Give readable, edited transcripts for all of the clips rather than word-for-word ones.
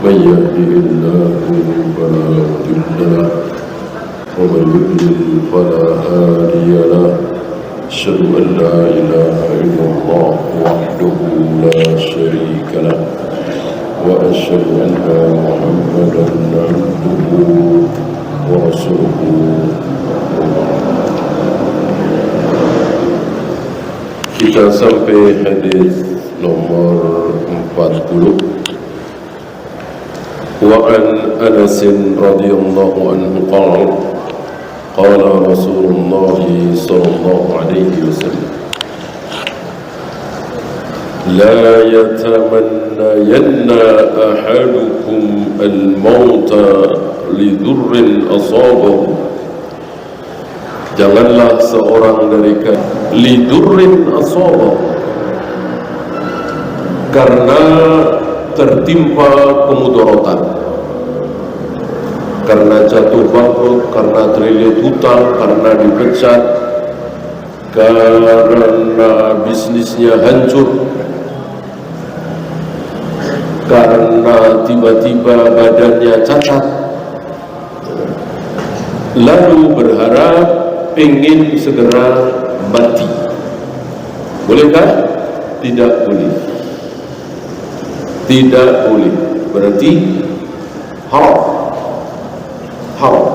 من يهده الله فلا مضل له ومن يضلل فلا هادي له أشهد أن لا إله إلا الله وحده لا شريك له وأشهد أن محمدا عبده ورسوله. Kita sampai hadis nomor 40. Wa an Anas radhiyallahu anhu qala qala Rasulullah sallallahu alaihi wasallam la yatamannayanna ahadukum al-mauta lidurrin asabahu. Janganlah seorang dari kalian lidurrin asabah, karena tertimpa kemudaratan, karena jatuh bangkrut, karena terlilit hutang, karena dipecat, karena bisnisnya hancur, karena tiba-tiba badannya cacat, lalu berharap ingin segera mati. Bolehkah? Tidak boleh. Tidak boleh. Berarti haram. Haram.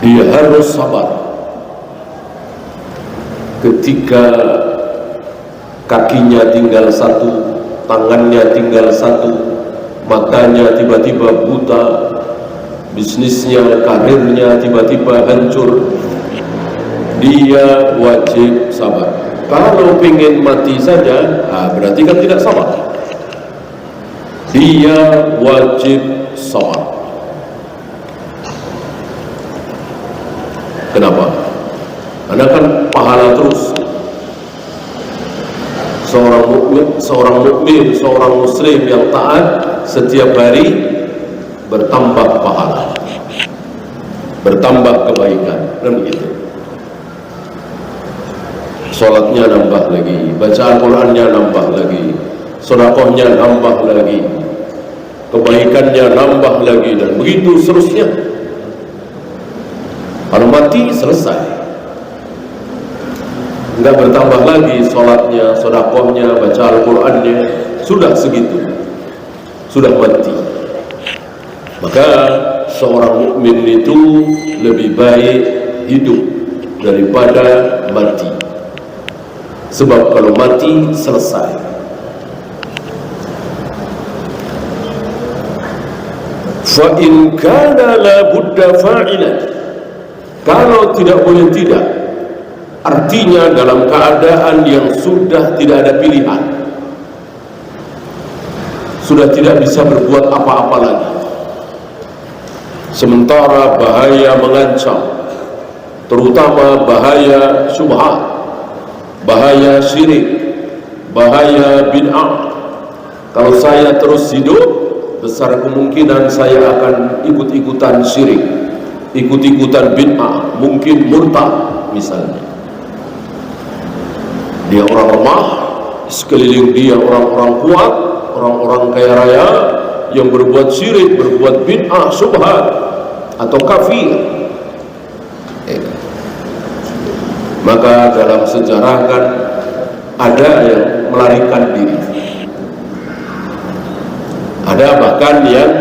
Dia harus sabar ketika kakinya tinggal satu, tangannya tinggal satu, matanya tiba-tiba buta, bisnisnya, karirnya tiba-tiba hancur. Dia wajib sabar. Kalau ingin mati saja, berarti kan tidak sabar. Dia wajib sabar. Kenapa? Karena kan pahala terus. Seorang mukmin, seorang muslim yang taat setiap hari bertambah pahala, bertambah kebaikan, dan begitu. Salatnya nambah lagi, baca Al-Qurannya nambah lagi, sedekahnya nambah lagi, kebaikannya nambah lagi, dan begitu seterusnya. Kalau mati selesai. Enggak bertambah lagi salatnya, sedekahnya, baca Al-Qur'annya, sudah segitu. Sudah mati. Maka seorang mukmin itu lebih baik hidup daripada mati. Sebab kalau mati selesai. Fa in kana la budda fa'ilan. Kalau tidak boleh tidak, artinya dalam keadaan yang sudah tidak ada pilihan, sudah tidak bisa berbuat apa-apa lagi, sementara bahaya mengancam, terutama bahaya syubhat, bahaya syirik, bahaya bid'ah. Kalau saya terus hidup, besar kemungkinan saya akan ikut-ikutan syirik, ikut-ikutan bid'ah, mungkin murtad misalnya. Dia orang lemah, sekeliling dia orang-orang kuat, orang-orang kaya raya yang berbuat syirik, berbuat bid'ah, syubhat atau kafir. Maka dalam sejarah kan ada yang melarikan diri, ada bahkan yang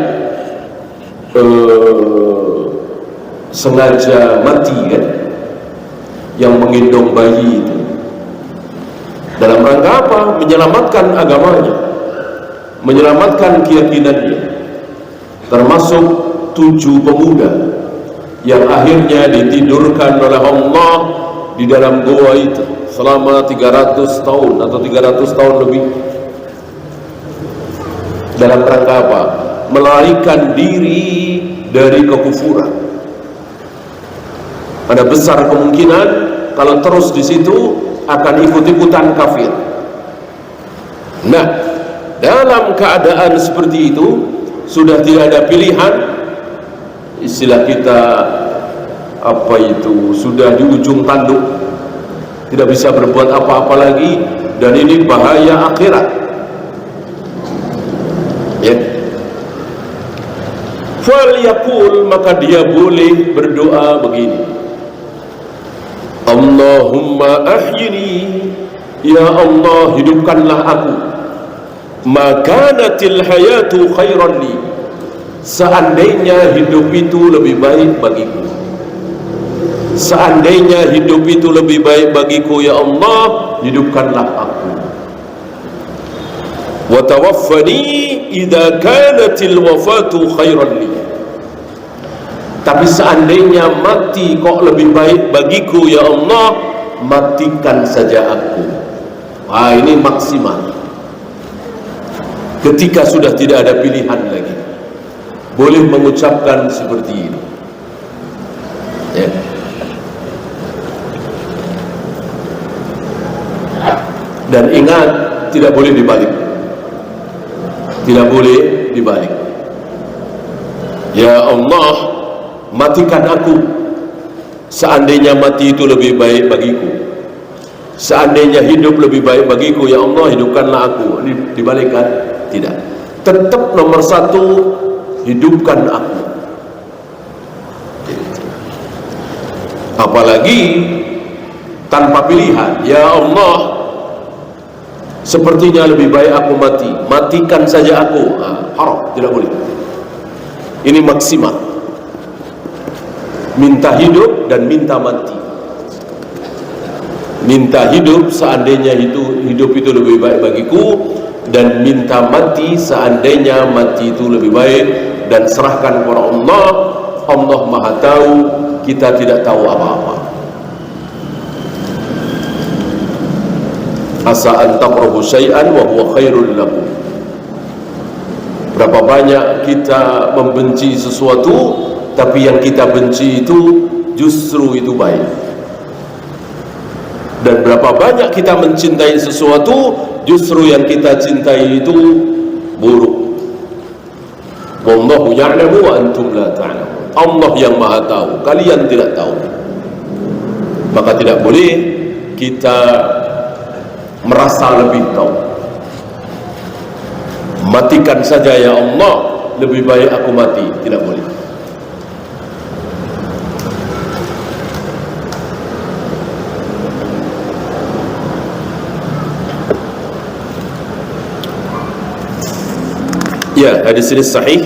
sengaja mati kan, yang menggendong bayi itu. Dalam rangka apa? Menyelamatkan agamanya, menyelamatkan keyakinannya. Termasuk 7 pemuda yang akhirnya ditidurkan oleh Allah di dalam goa itu selama 300 tahun atau 300 tahun lebih. Dalam rangka apa? Melarikan diri dari kekufuran. Ada besar kemungkinan kalau terus di situ akan ikut-ikutan kafir. Nah, dalam keadaan seperti itu sudah tidak ada pilihan, istilah kita apa itu, sudah di ujung tanduk, tidak bisa berbuat apa-apa lagi, dan ini bahaya akhirat. Ya. Falyaqul, maka dia boleh berdoa begini, Allahumma ahyini, ya Allah hidupkanlah aku, makanatil hayatu khairan li, seandainya hidup itu lebih baik bagiku, seandainya hidup itu lebih baik bagiku, ya Allah hidupkanlah aku. Wa tawaffani idza kanatil wafatu khairan li, tapi seandainya mati kok lebih baik bagiku, ya Allah matikan saja aku. Ini maksimal. Ketika sudah tidak ada pilihan lagi, boleh mengucapkan seperti ini, ya. Dan ingat, tidak boleh dibalik, tidak boleh dibalik. Ya Allah matikan aku, seandainya mati itu lebih baik bagiku, seandainya hidup lebih baik bagiku, ya Allah hidupkanlah aku. Ini dibalikkan? Tidak, tetap nomor satu, hidupkan aku. Apalagi tanpa pilihan, ya Allah sepertinya lebih baik aku mati, matikan saja aku. Haram, tidak boleh. Ini maksimal, minta hidup dan minta mati. Minta hidup seandainya hidup itu lebih baik bagiku, dan minta mati seandainya mati itu lebih baik, dan serahkan kepada Allah. Allah Maha tahu, kita tidak tahu apa-apa. Asa an takrahu syai'an wa huwa khairul lakum. Berapa banyak kita membenci sesuatu, tapi yang kita benci itu justru itu baik. Dan berapa banyak kita mencintai sesuatu, justru yang kita cintai itu buruk. Wallahu ya'lamu wa antum la ta'lamun. Allah yang Maha tahu, kalian tidak tahu. Maka tidak boleh kita merasa lebih tahu. Matikan saja ya Allah, lebih baik aku mati. Tidak boleh. Ya, hadis ini sahih,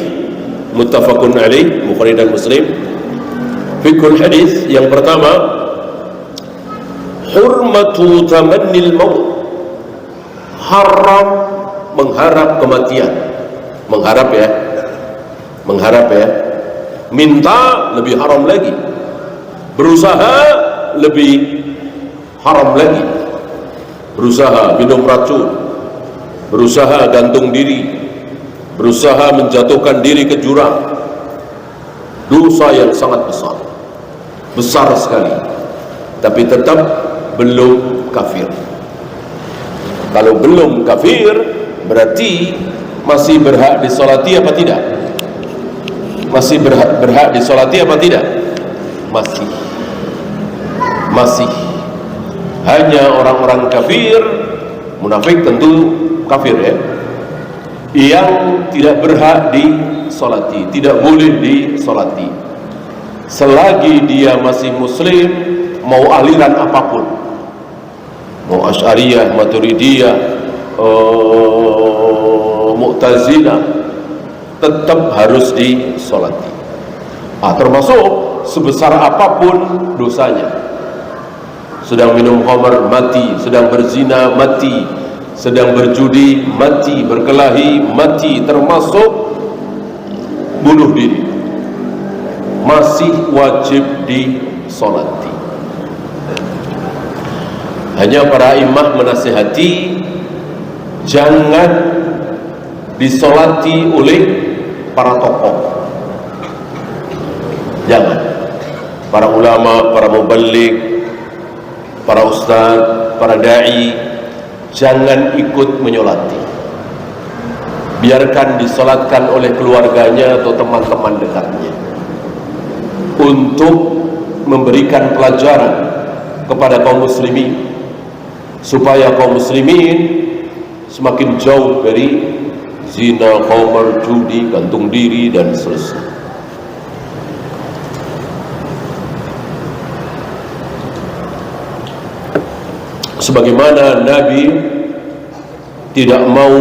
muttafaqun alaih, Bukhari dan Muslim. Fikul hadis yang pertama, hurmatu tamannil maut, haram mengharap kematian. Mengharap ya, minta lebih haram lagi, berusaha lebih haram lagi. Berusaha minum racun, berusaha gantung diri, berusaha menjatuhkan diri ke jurang, dosa yang sangat besar sekali, tapi tetap belum kafir. Kalau belum kafir, berarti masih berhak disolati apa tidak? Masih berhak disolati apa tidak? Masih. Hanya orang-orang kafir, munafik tentu kafir ya, yang tidak berhak disolati, tidak boleh disolati selagi dia masih muslim, mau aliran apapun, mau Asy'ariyah, Maturidiyah, Mu'tazilah, tetap harus disolati. Termasuk sebesar apapun dosanya. Sedang minum khamar mati, sedang berzina mati, sedang berjudi mati, berkelahi mati, termasuk bunuh diri, masih wajib disolati. Hanya para imam menasihati jangan disolati oleh para tokoh, jangan. Para ulama, para muballigh, para ustaz, para da'i, jangan ikut menyolati. Biarkan disolatkan oleh keluarganya atau teman-teman dekatnya, untuk memberikan pelajaran kepada kaum muslimin supaya kaum muslimin semakin jauh dari zina, khamar, judi, gantung diri dan seterusnya. Sebagaimana Nabi tidak mau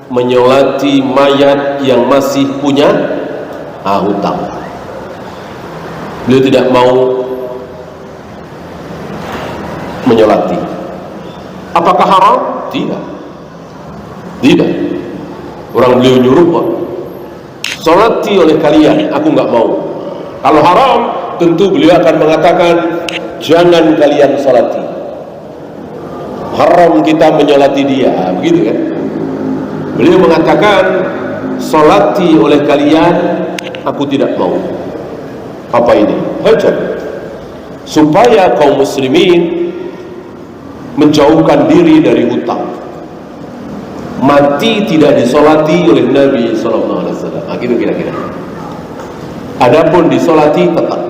menyolati mayat yang masih punya hutang. Beliau tidak mau menyolati. Apakah haram? Tidak. Tidak. Orang beliau nyuruh kok, solati oleh kalian, aku nggak mau. Kalau haram, tentu beliau akan mengatakan jangan kalian solati. Haram kita menyolati dia, begitu kan? Beliau mengatakan solati oleh kalian, aku tidak mau. Apa ini? Hajar. Supaya kaum muslimin menjauhkan diri dari hutang. Mati tidak disolati oleh Nabi Sallallahu Alaihi Wasallam. Gitu kira-kira. Adapun disolati tetap.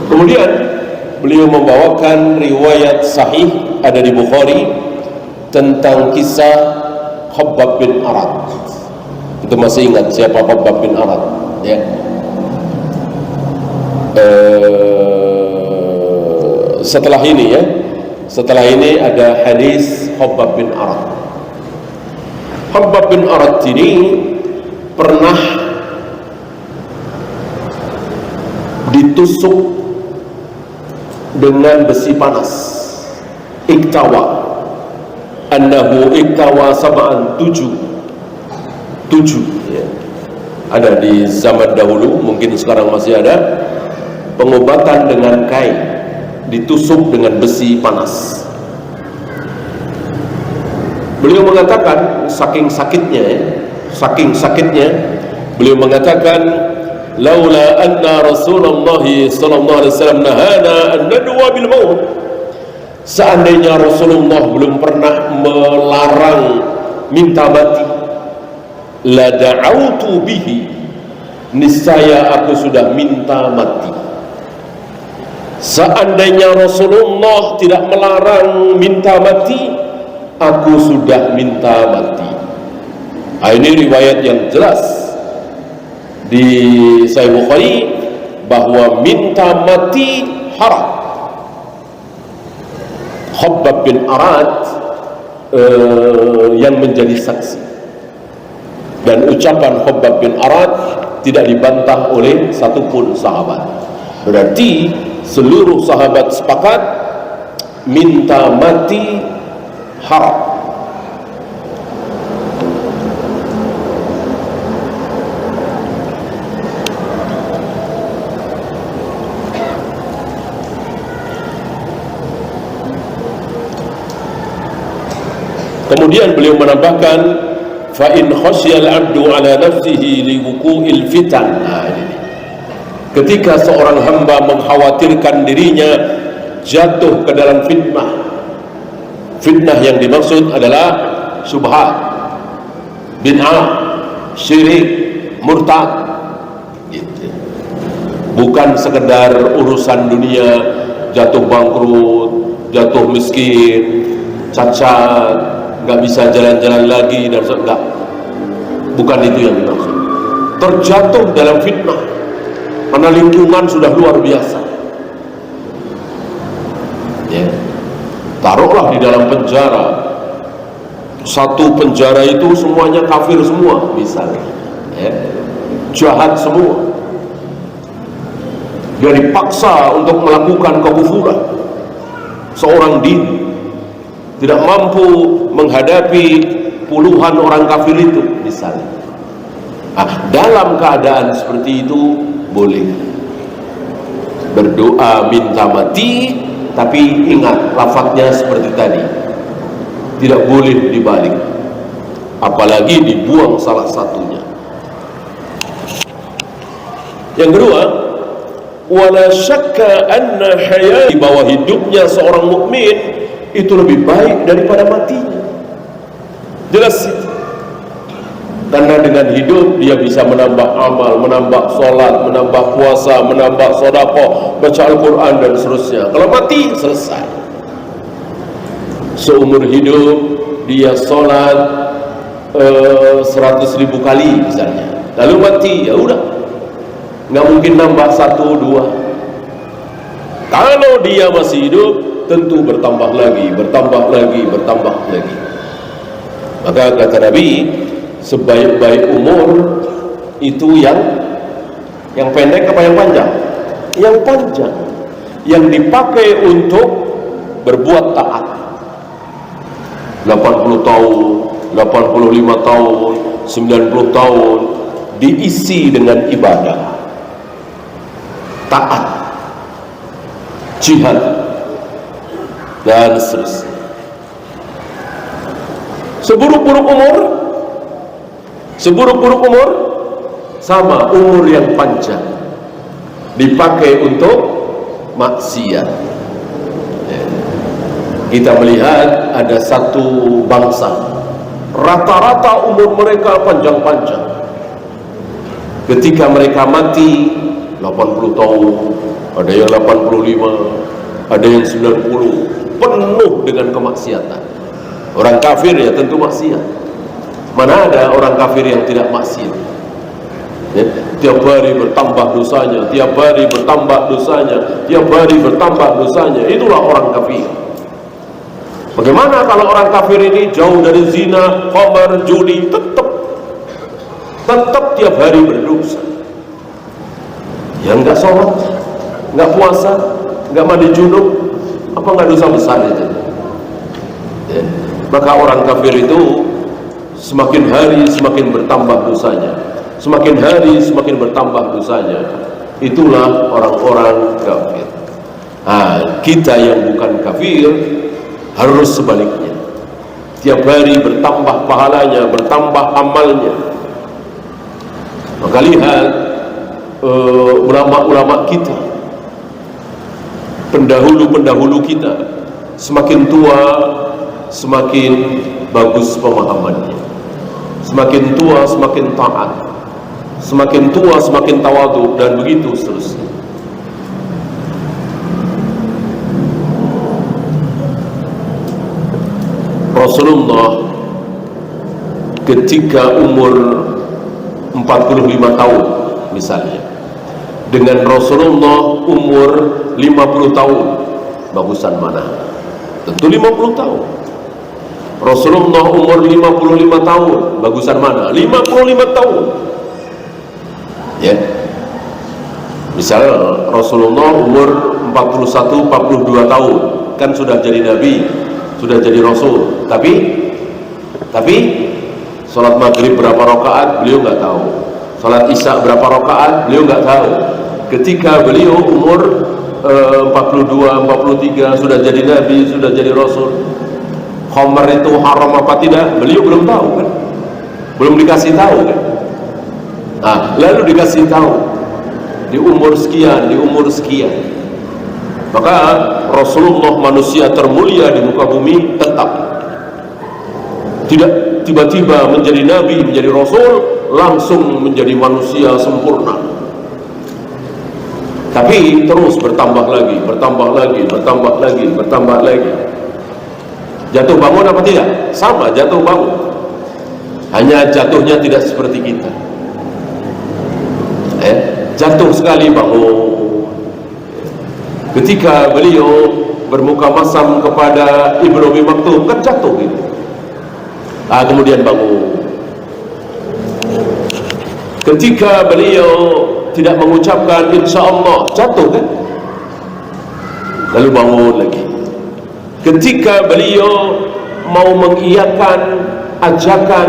Kemudian beliau membawakan riwayat sahih ada di Bukhari tentang kisah Khabbab bin Arad. Itu masih ingat siapa Khabbab bin Arad? Ya. Setelah ini ada hadis Khabbab bin Arad. Khabbab bin Arad ini pernah ditusuk dengan besi panas. Iktawa, annahu iktawa sab'an, tujuh ya. Ada di zaman dahulu, mungkin sekarang masih ada, pengobatan dengan kain, ditusuk dengan besi panas. Beliau mengatakan saking sakitnya beliau mengatakan, laula anna Rasulullah sallallahu alaihi wasallam nahana an nadwa bil maut. Seandainya Rasulullah belum pernah melarang minta mati, la da'autu bihi, niscaya aku sudah minta mati. Seandainya Rasulullah tidak melarang minta mati, aku sudah minta mati. Ini riwayat yang jelas di Sahih Bukhari bahwa minta mati haram. Khabbab bin Arad yang menjadi saksi, dan ucapan Khabbab bin Arad tidak dibantah oleh satupun sahabat. Berarti seluruh sahabat sepakat minta mati haram. Kemudian beliau menambahkan, fa in khasyal 'abdu 'ala nafsihi li wuqu'il fitan. Ketika seorang hamba mengkhawatirkan dirinya jatuh ke dalam fitnah. Fitnah yang dimaksud adalah syubhat, bid'ah, syirik, murtad. Bukan sekedar urusan dunia, jatuh bangkrut, jatuh miskin, cacat, nggak bisa jalan-jalan lagi dan enggak. Bukan itu yang dimaksud. Terjatuh dalam fitnah karena lingkungan sudah luar biasa. Ya. Taruhlah di dalam penjara. Satu penjara itu semuanya kafir semua, misalnya. Ya. Jahat semua. Dia dipaksa untuk melakukan kekufuran. Seorang diri tidak mampu menghadapi puluhan orang kafir itu, misalnya. Dalam keadaan seperti itu boleh berdoa minta mati, tapi ingat lafadznya seperti tadi, tidak boleh dibalik, apalagi dibuang salah satunya. Yang kedua, wala syakka anna hayat, bahwa hidupnya seorang mukmin itu lebih baik daripada matinya. Jelas itu. Karena dengan hidup dia bisa menambah amal, menambah sholat, menambah puasa, menambah sedekah, baca Al-Quran dan seterusnya. Kalau mati, selesai. Seumur hidup dia sholat 100.000 kali misalnya, lalu mati, ya udah, nggak mungkin nambah 1, 2. Kalau dia masih hidup, tentu bertambah lagi, bertambah lagi, bertambah lagi. Maka kata Nabi, sebaik-baik umur itu yang pendek apa yang panjang? Yang panjang, yang dipakai untuk berbuat taat. 80 tahun, 85 tahun, 90 tahun diisi dengan ibadah, taat, jihad, dan seterusnya. Seburuk-buruk umur sama umur yang panjang dipakai untuk maksiat. Kita melihat ada satu bangsa, rata-rata umur mereka panjang-panjang. Ketika mereka mati 80 tahun, ada yang 85, ada yang 90, penuh dengan kemaksiatan. Orang kafir ya tentu maksiat. Mana ada orang kafir yang tidak maksiat? Ya, tiap hari bertambah dosanya, tiap hari bertambah dosanya, tiap hari bertambah dosanya. Itulah orang kafir. Bagaimana kalau orang kafir ini jauh dari zina, khamar, judi, tetap tiap hari berdosa. Ya enggak sholat, enggak puasa, enggak mandi junub, apa enggak dosa besar itu? Ya. Maka orang kafir itu semakin hari semakin bertambah dosanya, semakin hari semakin bertambah dosanya. Itulah orang-orang kafir. Nah, kita yang bukan kafir harus sebaliknya. Tiap hari bertambah pahalanya, bertambah amalnya. Maka lihat ulama-ulama kita, pendahulu-pendahulu kita, semakin tua semakin bagus pemahamannya, semakin tua semakin taat, semakin tua semakin tawadhu, dan begitu seterusnya. Rasulullah ketika umur 45 tahun misalnya, dengan Rasulullah umur 50 tahun, bagusan mana? Tentu 50 tahun. Rasulullah umur 55 tahun, bagusan mana? 55 tahun. Ya. Misal Rasulullah umur 41, 42 tahun, kan sudah jadi nabi, sudah jadi rasul. Tapi sholat maghrib berapa rakaat beliau nggak tahu, sholat isya berapa rakaat beliau nggak tahu. Ketika beliau umur 42, 43 sudah jadi nabi, sudah jadi rasul. Khamar itu haram apa tidak beliau belum tahu kan, belum dikasih tahu kan. Nah, lalu dikasih tahu di umur sekian, di umur sekian. Maka Rasulullah manusia termulia di muka bumi tetap tidak tiba-tiba menjadi nabi, menjadi rasul, langsung menjadi manusia sempurna. Tapi terus bertambah lagi, bertambah lagi, bertambah lagi, bertambah lagi. Jatuh bangun apa tidak? Sama, jatuh bangun. Hanya jatuhnya tidak seperti kita. Jatuh sekali bangun. Ketika beliau bermuka masam kepada Ibnu Umi Maktum, kan jatuh gitu. Kemudian bangun. Ketika beliau tidak mengucapkan insya Allah, jatuh kan, lalu bangun lagi. Ketika beliau mau mengiyakan ajakan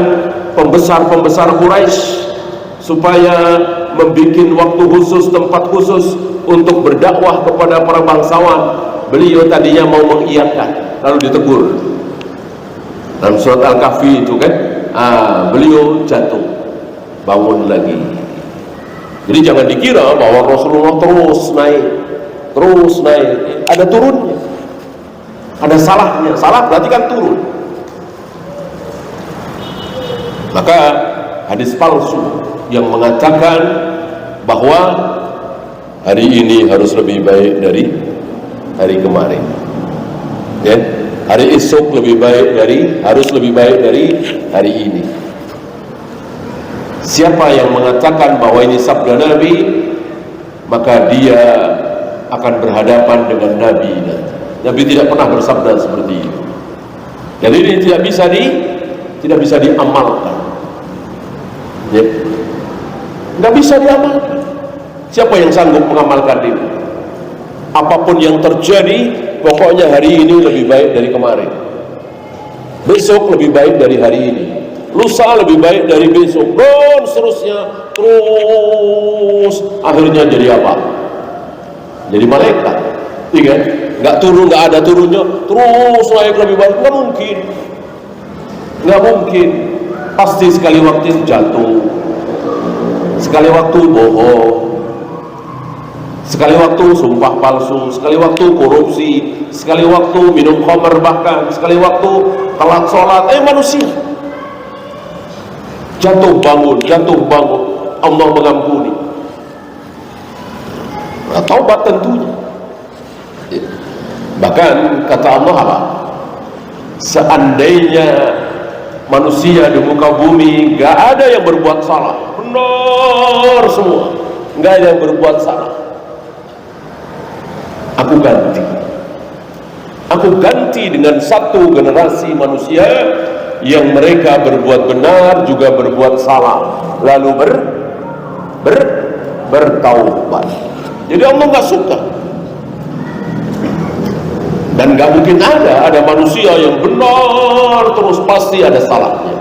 pembesar-pembesar Quraisy supaya membuat waktu khusus, tempat khusus untuk berdakwah kepada para bangsawan, beliau tadinya mau mengiyakan, lalu ditegur dalam surat Al-Kahfi itu kan. Beliau jatuh, bangun lagi. Jadi jangan dikira bahwa Rasulullah terus naik, ada turunnya, ada salahnya. Salah berarti kan turun. Maka hadis palsu yang mengatakan bahwa hari ini harus lebih baik dari hari kemarin, ya, hari esok harus lebih baik dari hari ini. Siapa yang mengatakan bahwa ini sabda Nabi, maka dia akan berhadapan dengan Nabi. Nabi tidak pernah bersabda seperti itu. Jadi ini tidak bisa diamalkan. Ya. Nggak bisa diamalkan. Siapa yang sanggup mengamalkan ini? Apapun yang terjadi, pokoknya hari ini lebih baik dari kemarin, besok lebih baik dari hari ini, lusa lebih baik dari besok, dan seterusnya. Terus akhirnya jadi apa? Jadi malaikat, iya kan? Nggak ada turunnya, terus naik lebih baik. Nggak mungkin. Pasti sekali waktu jatuh, sekali waktu bohong, sekali waktu sumpah palsu, sekali waktu korupsi, sekali waktu minum khamr, bahkan sekali waktu telat sholat. Manusia jatuh bangun, Allah mengampuni. Taubat tentunya. Bahkan kata Allah apa? Seandainya manusia di muka bumi gak ada yang berbuat salah, benar semua, gak ada yang berbuat salah, aku ganti dengan satu generasi manusia yang mereka berbuat benar juga berbuat salah, lalu bertaubat. Jadi Allah gak suka. Dan gak mungkin ada manusia yang benar terus, pasti ada salahnya.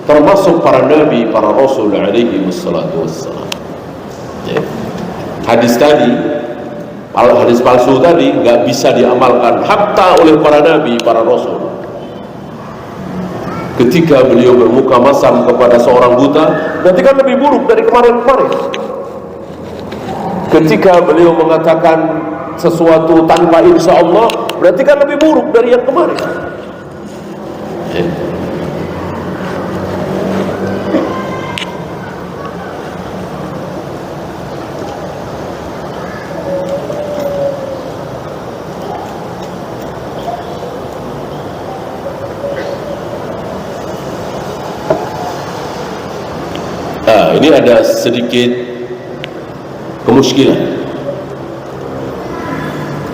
Termasuk para nabi, para rasul alaihi wassalatu wassalam. Ya. Hadis palsu tadi gak bisa diamalkan hatta oleh para nabi, para rasul. Ketika beliau bermuka masam kepada seorang buta, berarti kan lebih buruk dari kemarin-kemarin. Ketika beliau mengatakan sesuatu tanpa insya Allah, berarti kan lebih buruk dari yang kemarin. Ini ada sedikit kemuskilan.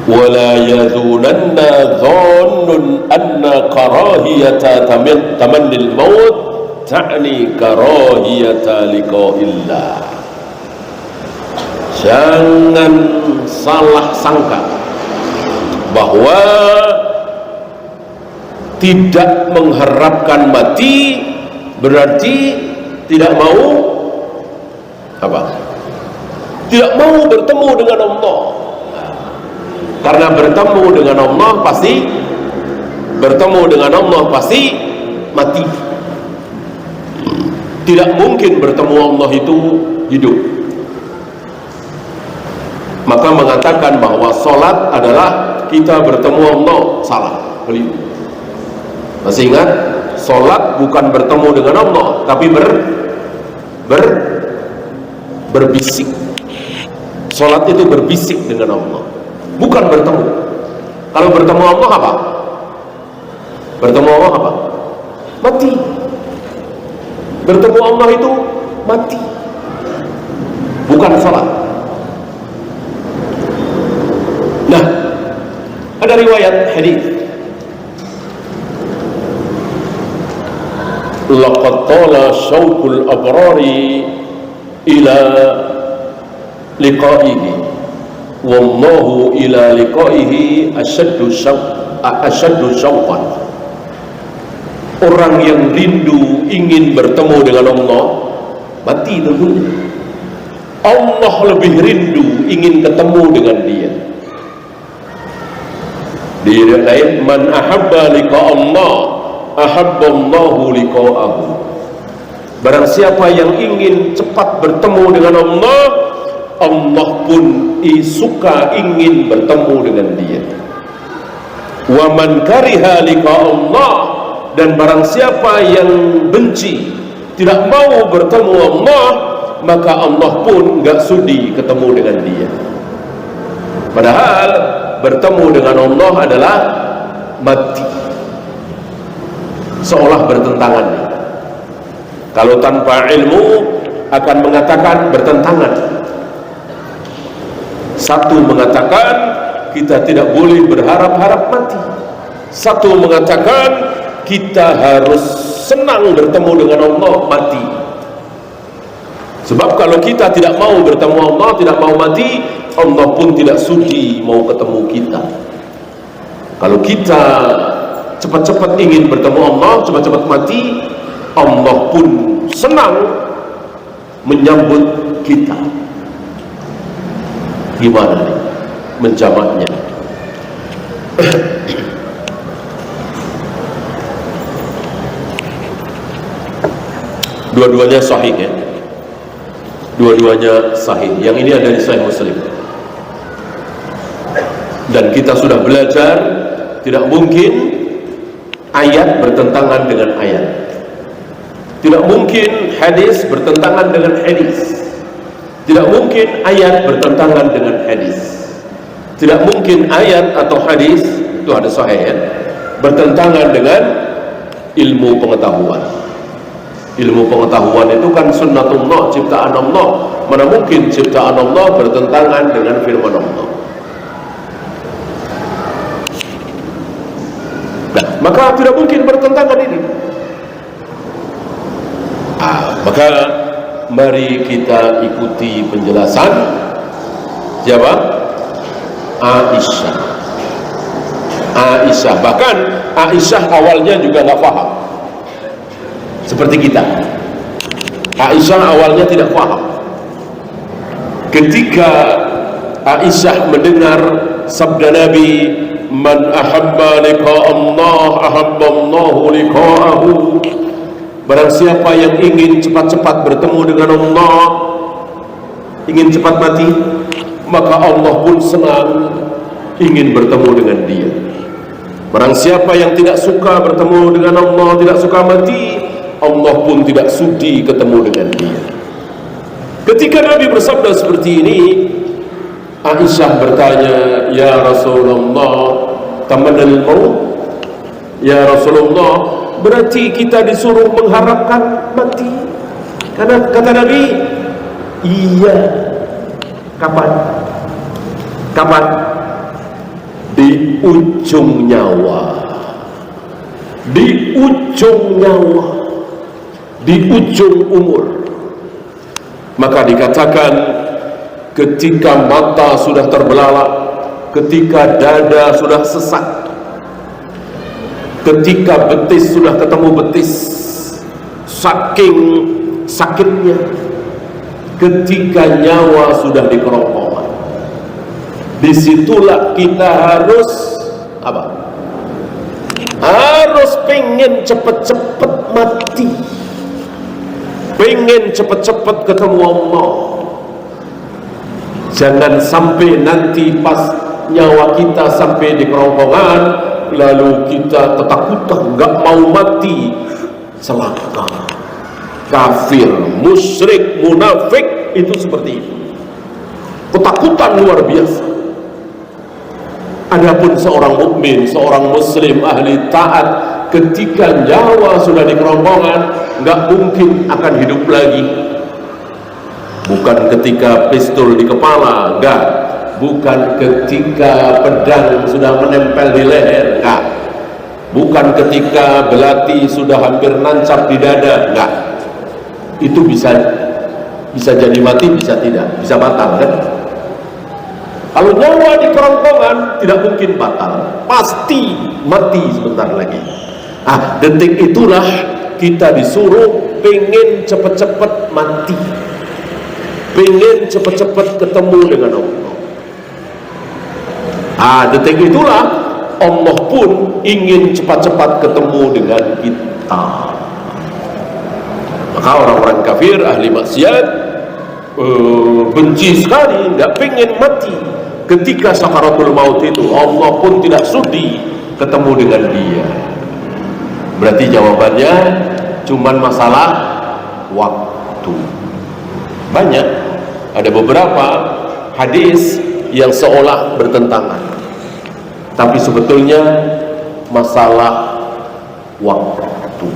ولا يظنن ظان أن كراهية تمني الموت تعني كراهية لقاء الله. Jangan salah sangka bahwa tidak mengharapkan mati berarti tidak mau apa? Tidak mau bertemu dengan Allah. Karena bertemu dengan Allah pasti mati. Tidak mungkin bertemu Allah itu hidup. Maka mengatakan bahwa sholat adalah kita bertemu Allah, salah, keliru. Masih ingat? Sholat bukan bertemu dengan Allah, tapi berbisik. Sholat itu berbisik dengan Allah, bukan bertemu. Kalau bertemu Allah apa? Bertemu Allah apa? Mati. Bertemu Allah itu mati, bukan salat. Nah, ada riwayat hadis, laqad tala syauqul abrari ila liqa'ihi wallahu ila liqa'ihi asyaddu syauqan. Orang yang rindu ingin bertemu dengan Allah mati tentunya. Allah lebih rindu ingin ketemu dengan dia. Di ayat lain, man ahabba liqa Allah ahabba Allahu liqa'ahu. Barang siapa yang ingin cepat bertemu dengan Allah, Allah pun suka ingin bertemu dengan dia. Wa man kariha liqa Allah, dan barang siapa yang benci tidak mau bertemu Allah, maka Allah pun nggak sudi ketemu dengan dia. Padahal bertemu dengan Allah adalah mati, seolah bertentangan. Kalau tanpa ilmu akan mengatakan bertentangan. Satu mengatakan kita tidak boleh berharap-harap mati, satu mengatakan kita harus senang bertemu dengan Allah mati. Sebab kalau kita tidak mau bertemu Allah, tidak mau mati, Allah pun tidak sudi mau ketemu kita. Kalau kita cepat-cepat ingin bertemu Allah, cepat-cepat mati, Allah pun senang menyambut kita. Gimana nih menjamaknya? Dua-duanya sahih ya. Dua-duanya sahih. Yang ini ada di Sahih Muslim. Dan kita sudah belajar tidak mungkin ayat bertentangan dengan ayat. Tidak mungkin hadis bertentangan dengan hadis. Tidak mungkin ayat bertentangan dengan hadis. Tidak mungkin ayat atau hadis, itu ada sahih ya, bertentangan dengan ilmu pengetahuan. Ilmu pengetahuan itu kan sunnatullah, ciptaan Allah. Mana mungkin ciptaan Allah bertentangan dengan firman Allah? Nah, maka tidak mungkin bertentangan ini. Maka mari kita ikuti penjelasan siapa? Aisyah. Aisyah, bahkan Aisyah awalnya juga nggak paham seperti kita. Aisyah awalnya tidak paham. Ketika Aisyah mendengar sabda Nabi, man ahabba liqa Allah ahabba Allahu liqa'ahu, barang siapa yang ingin cepat-cepat bertemu dengan Allah, ingin cepat mati, maka Allah pun senang ingin bertemu dengan dia. Barang siapa yang tidak suka bertemu dengan Allah, tidak suka mati, Allah pun tidak sudi ketemu dengan dia. Ketika Nabi bersabda seperti ini, Aisyah bertanya, ya Rasulullah, tamannal maut? Ya Rasulullah, berarti kita disuruh mengharapkan mati? Karena kata Nabi, iya. Kapan? Kapan? Di ujung nyawa. Di ujung nyawa, di ujung umur. Maka dikatakan ketika mata sudah terbelalak, ketika dada sudah sesak, ketika betis sudah ketemu betis, saking sakitnya, ketika nyawa sudah di kerongkongan, disitulah kita harus apa? Harus pengen cepet-cepet mati, pengen cepet-cepet ketemu Allah. Jangan sampai nanti pas nyawa kita sampai di kerongkongan, lalu kita ketakutan, nggak mau mati, celaka, kafir, musyrik, munafik, itu seperti itu. Ketakutan luar biasa. Adapun seorang mukmin, seorang muslim, ahli taat, ketika nyawa sudah di kerongkongan, nggak mungkin akan hidup lagi. Bukan ketika pistol di kepala, enggak. Bukan ketika pedang sudah menempel di leher, enggak. Bukan ketika belati sudah hampir nancap di dada, enggak. Itu bisa jadi mati, bisa tidak, bisa batal kan? Kalau nyawa di kerongkongan tidak mungkin batal, pasti mati sebentar lagi. Detik itulah kita disuruh pengen cepet-cepet mati, pengen cepet-cepet ketemu dengan Allah. Detik itulah Allah pun ingin cepat-cepat ketemu dengan kita. Maka orang-orang kafir, ahli maksiat, benci sekali, nggak pengen mati. Ketika sakaratul maut itu, Allah pun tidak sudi ketemu dengan dia. Berarti jawabannya cuman masalah waktu. Banyak, ada beberapa hadis yang seolah bertentangan, tapi sebetulnya masalah waktu.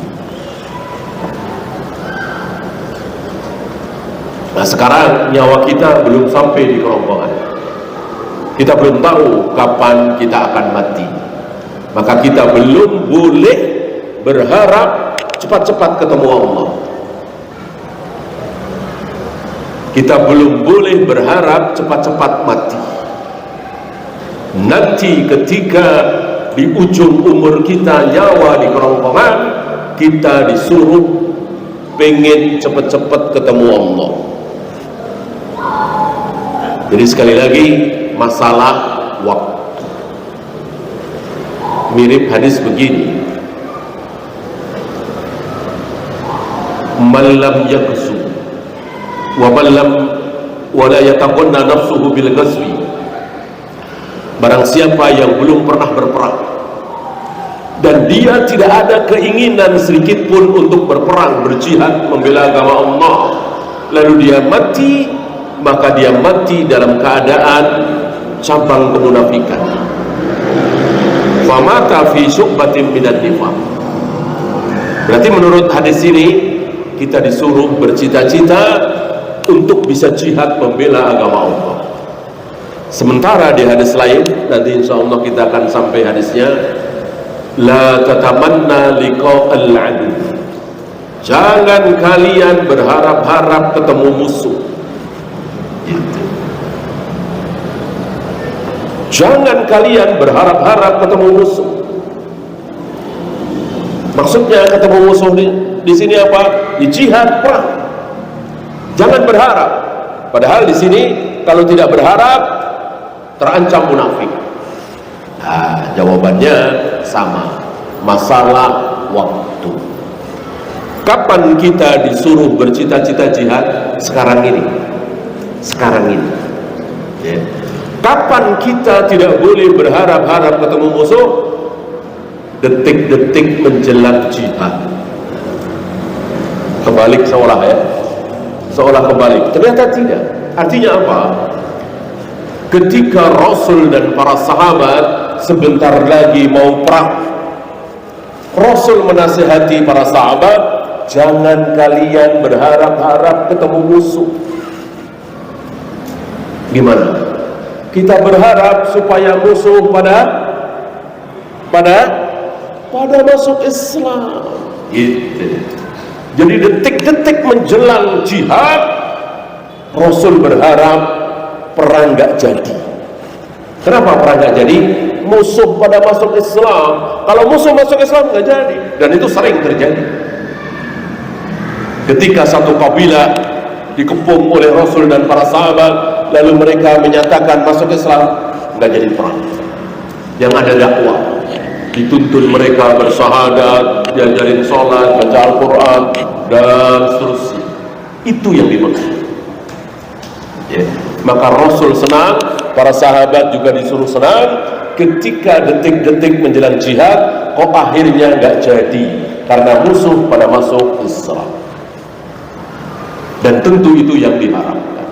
Nah, sekarang nyawa kita belum sampai di kerongkongan. Kita belum tahu kapan kita akan mati. Maka kita belum boleh berharap cepat-cepat ketemu Allah. Kita belum boleh berharap cepat-cepat mati. Nanti ketika di ujung umur kita, nyawa di kerongkongan, kita disuruh pengen cepat-cepat ketemu Allah. Jadi sekali lagi, masalah waktu. Mirip hadis begini, man lam yaghzu wa man lam wa la yataqanna nafsuhu bil ghazwi. Barang siapa yang belum pernah berperang dan dia tidak ada keinginan sedikit pun untuk berperang, berjihad, membela agama Allah, lalu dia mati, maka dia mati dalam keadaan cabang kemunafikan. Famata fi syu'batin minad nifaq. Berarti menurut hadis ini kita disuruh bercita-cita untuk bisa jihad membela agama Allah. Sementara di hadis lain, nanti insya Allah kita akan sampai hadisnya, la tatamanna liqa'al adu. Jangan kalian berharap-harap ketemu musuh. Jangan kalian berharap-harap ketemu musuh. Maksudnya ketemu musuh di sini apa? Di jihad, perang. Jangan berharap. Padahal di sini kalau tidak berharap terancam munafik. Nah, jawabannya sama. Masalah waktu. Kapan kita disuruh bercita-cita jihad? Sekarang ini. Sekarang ini. Ya. Kapan kita tidak boleh berharap-harap ketemu musuh? Detik-detik menjelang jihad. Kebalik seolah ya, seolah kebalik. Ternyata tidak. Artinya apa? Ketika Rasul dan para sahabat sebentar lagi mau perang, Rasul menasihati para sahabat, jangan kalian berharap-harap ketemu musuh. Gimana? Kita berharap supaya musuh pada masuk Islam. Gitu. Jadi detik-detik menjelang jihad, Rasul berharap perang gak jadi. Kenapa perang gak jadi? Musuh pada masuk Islam. Kalau musuh masuk Islam gak jadi. Dan itu sering terjadi. Ketika satu kabilah dikepung oleh Rasul dan para sahabat, lalu mereka menyatakan masuk Islam, nggak jadi perang. Yang ada dakwah, dituntun mereka bersyahadat, diajarin sholat, baca Al-Quran, dan seterusnya. Itu yang dimaksud. Ya. Maka Rasul senang, para sahabat juga disuruh senang. Ketika detik-detik menjelang jihad, kok akhirnya nggak jadi karena musuh pada masuk Islam. Dan tentu itu yang diharapkan.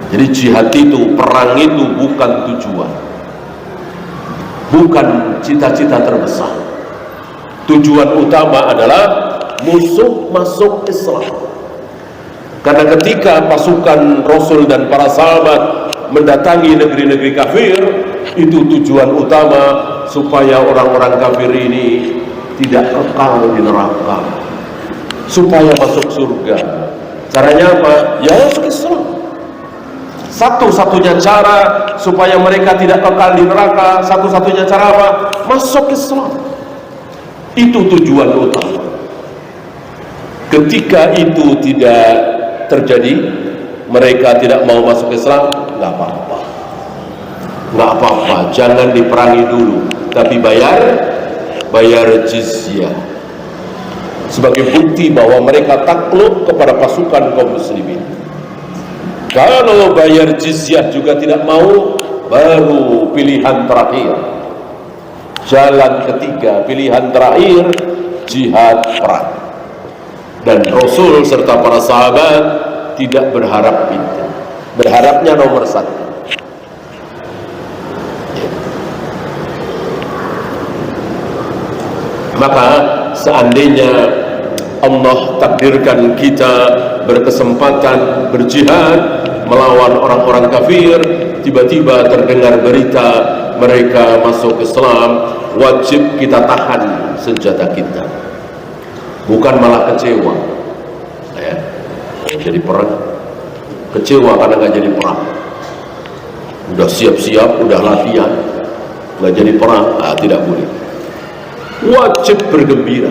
Jadi jihad itu, perang itu bukan tujuan, bukan cita-cita terbesar. Tujuan utama adalah musuh masuk Islam. Karena ketika pasukan Rasul dan para sahabat mendatangi negeri-negeri kafir, itu tujuan utama supaya orang-orang kafir ini tidak kekal di neraka, supaya masuk surga. Caranya apa? Ya masuk Islam. Satu-satunya cara supaya mereka tidak kekal di neraka, satu-satunya cara apa? Masuk Islam. Itu tujuan utama. Ketika itu tidak terjadi, mereka tidak mau masuk Islam, nggak apa-apa. Nggak apa-apa, jangan diperangi dulu, tapi bayar jizyah. Sebagai bukti bahwa mereka takluk kepada pasukan kaum muslimin. Kalau bayar jizyah juga tidak mau, baru pilihan terakhir, jalan ketiga, pilihan terakhir, jihad perang. Dan Rasul serta para sahabat tidak berharap itu. Berharapnya nomor satu. Maka seandainya Allah takdirkan kita berkesempatan berjihad melawan orang-orang kafir, tiba-tiba terdengar berita mereka masuk Islam, wajib kita tahan senjata kita, bukan malah kecewa ya. Jadi perang, kecewa karena nggak jadi perang, udah siap-siap, udah latihan, nggak jadi perang, tidak boleh. Wajib bergembira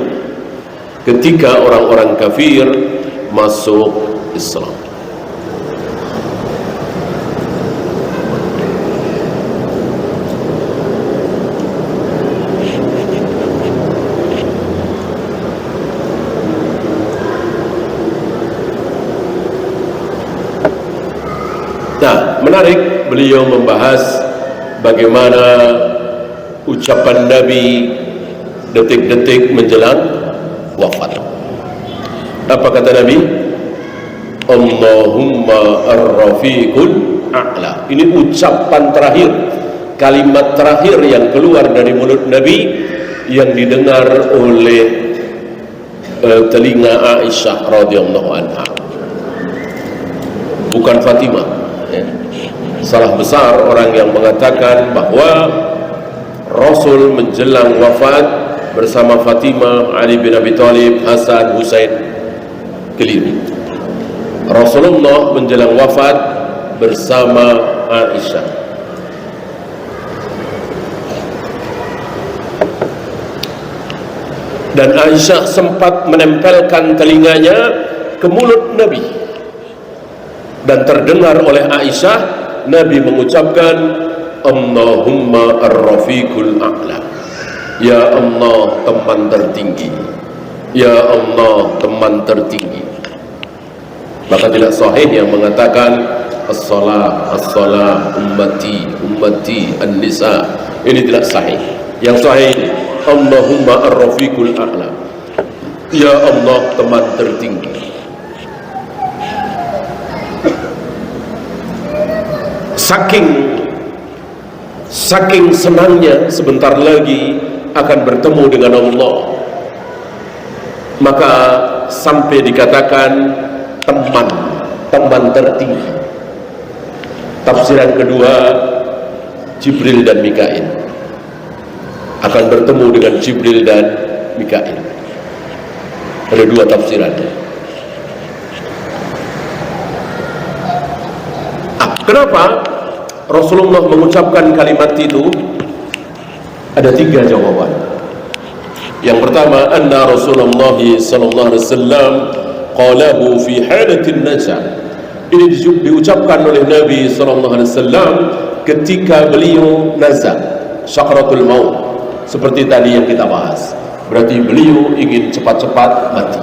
ketika orang-orang kafir masuk Islam. Nah, menarik beliau membahas bagaimana ucapan Nabi detik-detik menjelang wafat. Apa kata Nabi? Allahumma ar-rafiqul a'la. Ini ucapan terakhir, kalimat terakhir yang keluar dari mulut Nabi yang didengar oleh telinga Aisyah radhiyallahu anha, bukan Fatimah ya. Salah besar orang yang mengatakan bahwa Rasul menjelang wafat bersama Fatimah, Ali bin Abi Thalib, Hasan, Husain. Keliru. Rasulullah menjelang wafat bersama Aisyah. Dan Aisyah sempat menempelkan telinganya ke mulut Nabi, dan terdengar oleh Aisyah Nabi mengucapkan Allahumma ar-rafiqul a'la. Ya Allah, teman tertinggi. Ya Allah, teman tertinggi. Maka tidak sahih yang mengatakan as-salah, as-salah, ummati, ummati, an-nisa. Ini tidak sahih. Yang sahih Allahumma ar-rafiqul a'la. Ya Allah, teman tertinggi. Saking senangnya sebentar lagi akan bertemu dengan Allah, maka sampai dikatakan teman tertinggi. Tafsiran kedua, Jibril dan Mikail akan bertemu dengan Jibril dan Mikail. Ada dua tafsiran. Kenapa Rasulullah mengucapkan kalimat itu? Ada tiga jawaban. Yang pertama, anna Rasulullah sallallahu alaihi wasallam qalahu fi halatin najah. Ini diucapkan oleh Nabi sallallahu alaihi wasallam ketika beliau nazar, syakaratul maut, seperti tadi yang kita bahas. Berarti beliau ingin cepat-cepat mati.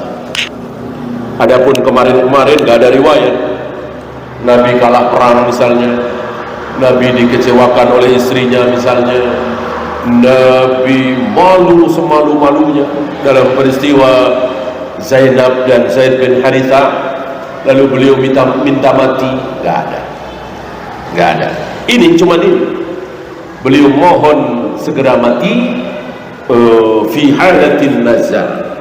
Adapun kemarin-kemarin gak ada riwayat Nabi kalah perang misalnya, Nabi dikecewakan oleh istrinya misalnya, Nabi malu semalu-malunya dalam peristiwa Zainab dan Zaid bin Haritha, lalu beliau minta mati. Gak ada. Ini cuma ini, beliau mohon segera mati fi halatin nazar,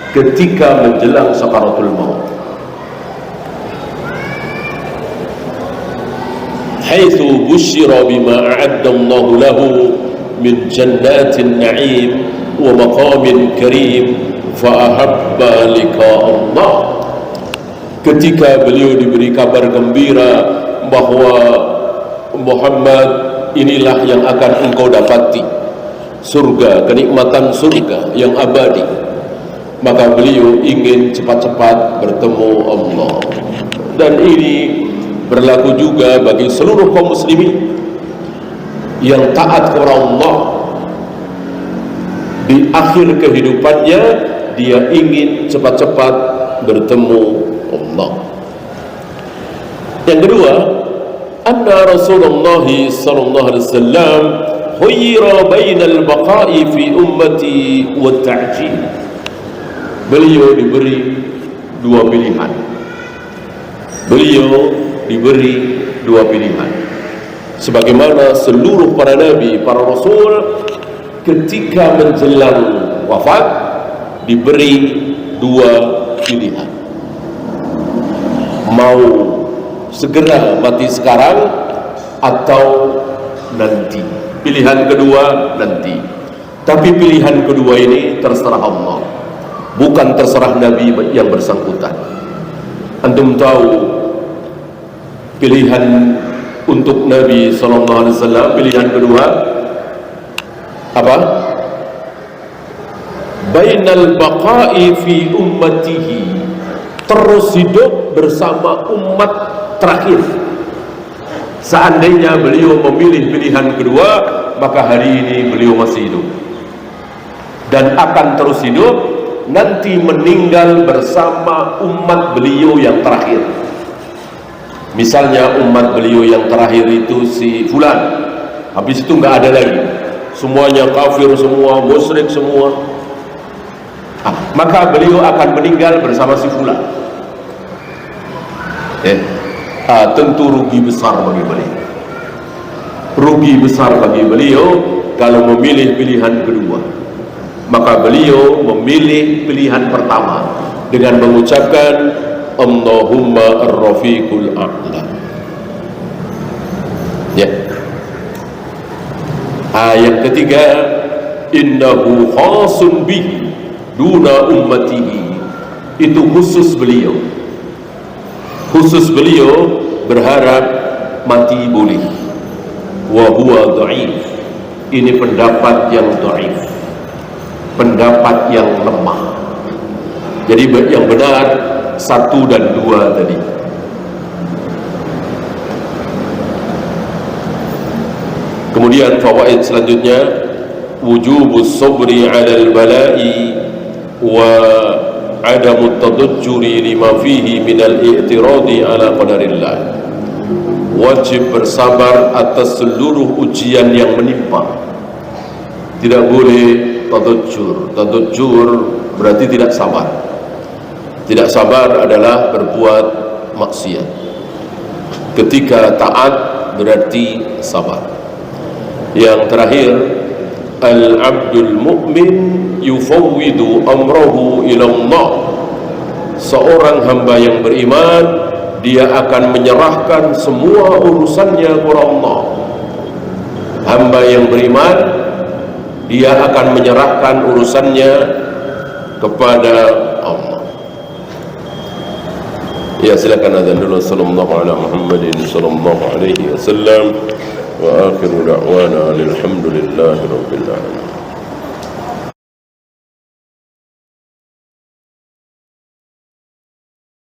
ketika menjelang sakaratul maut. Haitsu busyira bima a'adda Allahu lahu min jannatin na'im wa maqamin karim fa ahabba liqa Allah. Ketika beliau diberi kabar gembira bahwa Muhammad, inilah yang akan engkau dapati, surga, kenikmatan surga yang abadi, maka beliau ingin cepat-cepat bertemu Allah. Dan ini berlaku juga bagi seluruh kaum muslimin yang taat kepada Allah. Di akhir kehidupannya dia ingin cepat-cepat bertemu Allah. Yang kedua, anna Rasulullah sallallahu alaihi wasallam khuyira bainal baqa'i fi ummati wa ta'jil. Beliau diberi dua pilihan. Beliau diberi dua pilihan, sebagaimana seluruh para nabi, para rasul ketika menjelang wafat diberi dua pilihan. Mau segera mati sekarang atau nanti. Pilihan kedua nanti. Tapi pilihan kedua ini terserah Allah, bukan terserah Nabi yang bersangkutan. Antum tahu pilihan untuk Nabi SAW, pilihan kedua apa? Bainal baqa'i fi ummatihi, terus hidup bersama umat terakhir. Seandainya beliau memilih pilihan kedua, maka hari ini beliau masih hidup dan akan terus hidup, nanti meninggal bersama umat beliau yang terakhir. Misalnya umat beliau yang terakhir itu si fulan, habis itu nggak ada lagi, semuanya kafir semua, musyrik semua, maka beliau akan meninggal bersama si fulan. Tentu rugi besar bagi beliau. Rugi besar bagi beliau kalau memilih pilihan kedua. Maka beliau memilih pilihan pertama dengan mengucapkan Allahumma ar-rafiqul a'la. Ya. Ayat ketiga, innahu khasun bihi duna ummatihi, itu khusus beliau. Khusus beliau berharap mati boleh. Wa huwa dhaif, ini pendapat yang dhaif, pendapat yang lemah. Jadi yang benar 1 dan 2 tadi. Kemudian fawaid selanjutnya, wujubus sabri 'alal bala'i wa 'adamut tadajjuri lima fihi minal i'tiradi 'ala qadarillah. Wajib bersabar atas seluruh ujian yang menimpa. Tidak boleh tadajjur. Tadajjur berarti tidak sabar. Tidak sabar adalah berbuat maksiat. Ketika taat berarti sabar. Yang terakhir, al-abdul mu'min yufawwidu amrahu ila Allah. Seorang hamba yang beriman, dia akan menyerahkan semua urusannya kepada Allah. Hamba yang beriman, dia akan menyerahkan urusannya kepada Allah. Ya, silakan azan dulu. Sallallahu ala Muhammadin sallallahu alaihi wasallam wa akhiru da'wana alhamdulillahi rabbil alamin.